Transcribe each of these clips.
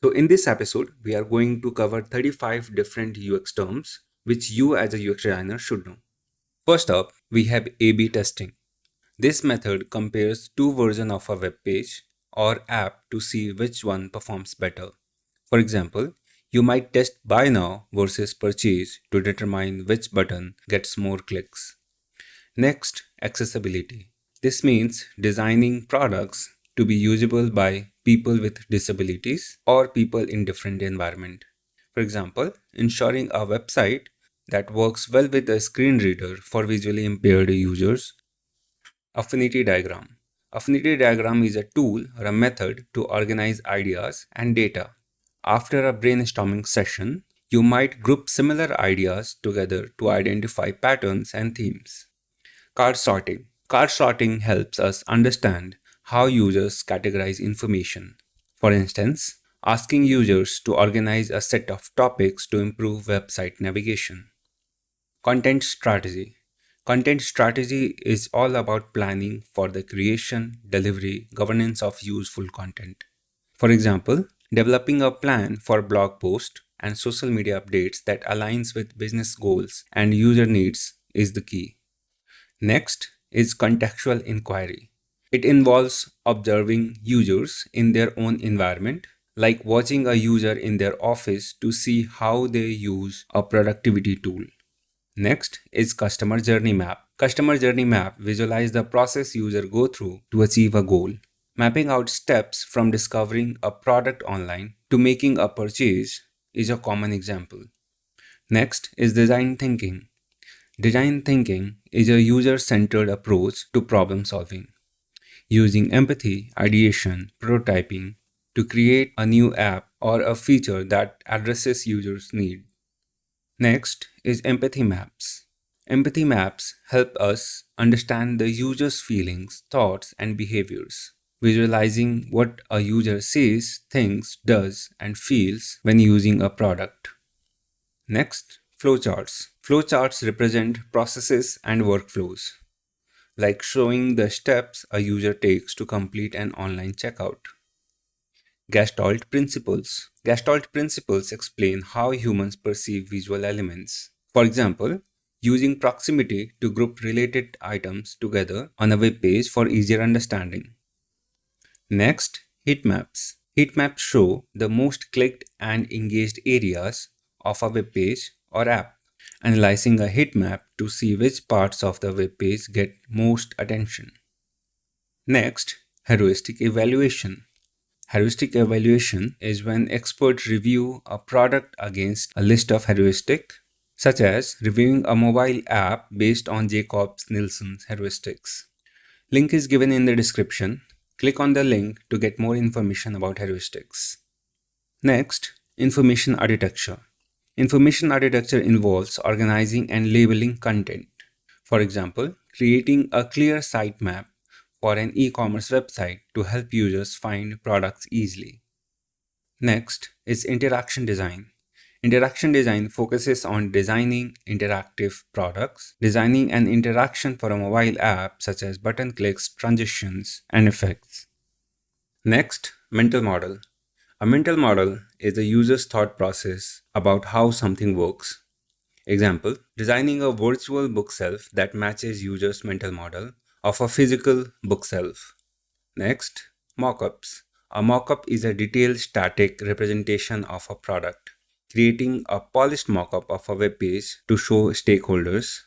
So in this episode, we are going to cover 35 different UX terms which you as a UX designer should know. First up, we have A/B testing. This method compares two versions of a web page or app to see which one performs better. For example, you might test buy now versus purchase to determine which button gets more clicks. Next, accessibility. This means designing products to be usable by people with disabilities or people in different environment. For example, ensuring a website that works well with a screen reader for visually impaired users. Affinity Diagram. Affinity Diagram is a tool or a method to organize ideas and data. After a brainstorming session, you might group similar ideas together to identify patterns and themes. Card sorting. Card sorting helps us understand how users categorize information. For instance, asking users to organize a set of topics to improve website navigation. Content strategy. Content strategy is all about planning for the creation, delivery, governance of useful content. For example, developing a plan for blog posts and social media updates that aligns with business goals and user needs is the key. Next is contextual inquiry. It involves observing users in their own environment, like watching a user in their office to see how they use a productivity tool. Next is customer journey map. Customer journey map visualize the process user go through to achieve a goal. Mapping out steps from discovering a product online to making a purchase is a common example. Next is design thinking. Design thinking is a user-centered approach to problem solving, using empathy, ideation, prototyping to create a new app or a feature that addresses users' need. Next is empathy maps. Empathy maps help us understand the user's feelings, thoughts, and behaviors, visualizing what a user says, thinks, does, and feels when using a product. Next, flowcharts. Flowcharts represent processes and workflows, like showing the steps a user takes to complete an online checkout. Gestalt Principles. Gestalt Principles explain how humans perceive visual elements. For example, using proximity to group related items together on a web page for easier understanding. Next, heat maps. Heat maps show the most clicked and engaged areas of a web page or app, analyzing a heat map to see which parts of the web page get most attention. Next, heuristic evaluation. Heuristic evaluation is when experts review a product against a list of heuristics, such as reviewing a mobile app based on Jacobs-Nielsen's heuristics. Link is given in the description. Click on the link to get more information about heuristics. Next, information architecture. Information architecture involves organizing and labeling content. For example, creating a clear sitemap for an e-commerce website to help users find products easily. Next is interaction design. Interaction design focuses on designing interactive products, designing an interaction for a mobile app such as button clicks, transitions, and effects. Next, mental model. A mental model is the user's thought process about how something works. Example, designing a virtual bookshelf that matches user's mental model of a physical bookshelf. Next, mockups. A mockup is a detailed static representation of a product. Creating a polished mockup of a web page to show stakeholders.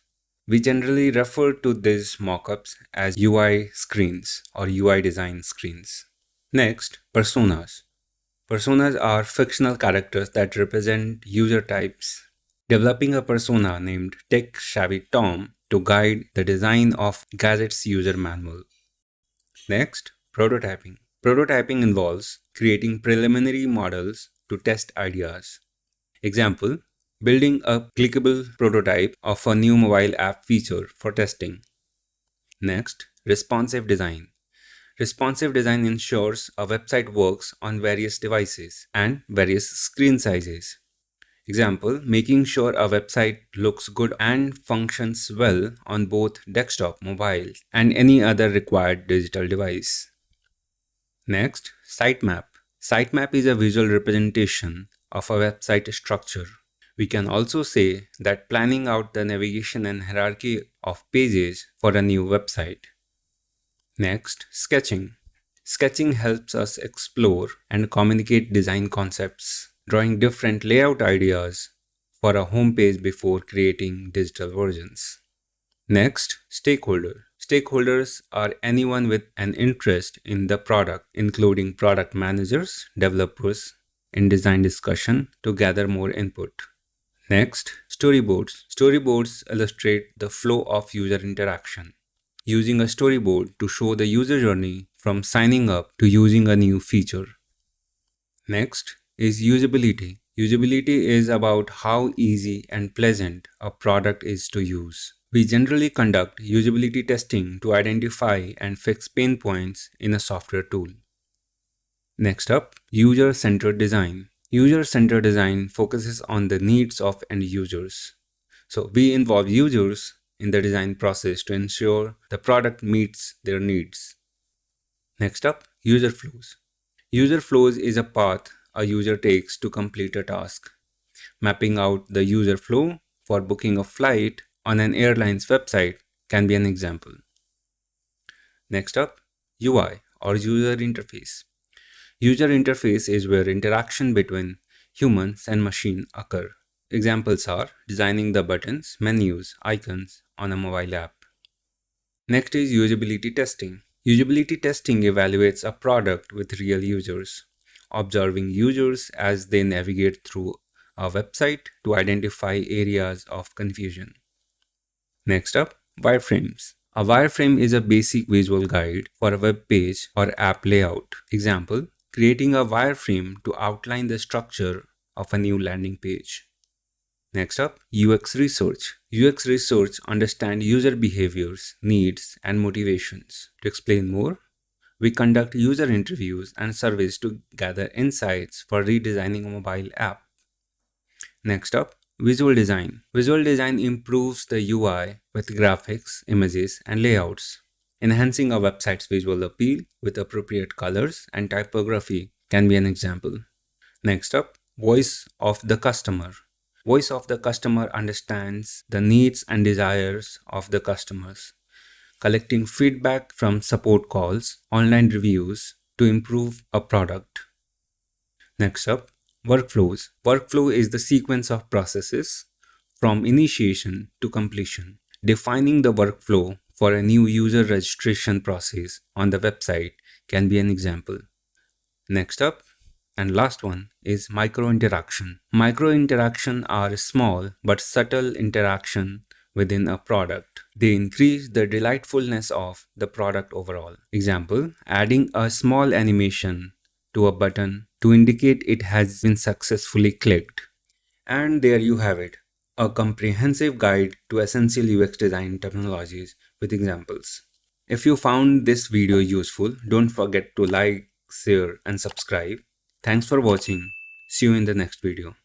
We generally refer to these mockups as UI screens or UI design screens. Next, personas. Personas are fictional characters that represent user types. Developing a persona named Tech Savvy Tom to guide the design of Gadget's user manual. Next, prototyping. Prototyping involves creating preliminary models to test ideas. Example, building a clickable prototype of a new mobile app feature for testing. Next, responsive design. Responsive design ensures a website works on various devices and various screen sizes. Example, making sure a website looks good and functions well on both desktop, mobile, and any other required digital device. Next, sitemap. Sitemap is a visual representation of a website structure. We can also say that planning out the navigation and hierarchy of pages for a new website. Next, sketching. Sketching helps us explore and communicate design concepts, drawing different layout ideas for a home page before creating digital versions. Next, stakeholder. Stakeholders are anyone with an interest in the product, including product managers, developers, in design discussion to gather more input. Next, storyboards. Storyboards illustrate the flow of user interaction, using a storyboard to show the user journey from signing up to using a new feature. Next is usability. Usability is about how easy and pleasant a product is to use. We generally conduct usability testing to identify and fix pain points in a software tool. Next up, user-centered design. User-centered design focuses on the needs of end users. So we involve users in the design process to ensure the product meets their needs. Next up, user flows. User flows is a path a user takes to complete a task. Mapping out the user flow for booking a flight on an airline's website can be an example. Next up, UI or user interface. User interface is where interaction between humans and machine occur. Examples are designing the buttons, menus, icons on a mobile app. Next is usability testing. Usability testing evaluates a product with real users, observing users as they navigate through a website to identify areas of confusion. Next up, wireframes. A wireframe is a basic visual guide for a web page or app layout. Example, creating a wireframe to outline the structure of a new landing page. Next up, UX research. UX research understands user behaviors, needs, and motivations. To explain more, we conduct user interviews and surveys to gather insights for redesigning a mobile app. Next up, visual design. Visual design improves the UI with graphics, images, and layouts. Enhancing a website's visual appeal with appropriate colors and typography can be an example. Next up, voice of the customer. Voice of the customer understands the needs and desires of the customers, collecting feedback from support calls, online reviews to improve a product. Next up, workflows. Workflow is the sequence of processes from initiation to completion. Defining the workflow for a new user registration process on the website can be an example. Next up, and last one is micro interaction. Micro interaction are small but subtle interaction within a product. They increase the delightfulness of the product overall. Example, adding a small animation to a button to indicate it has been successfully clicked. And there you have it, a comprehensive guide to essential UX design terminologies with examples. If you found this video useful, don't forget to like, share, and subscribe. Thanks for watching. See you in the next video.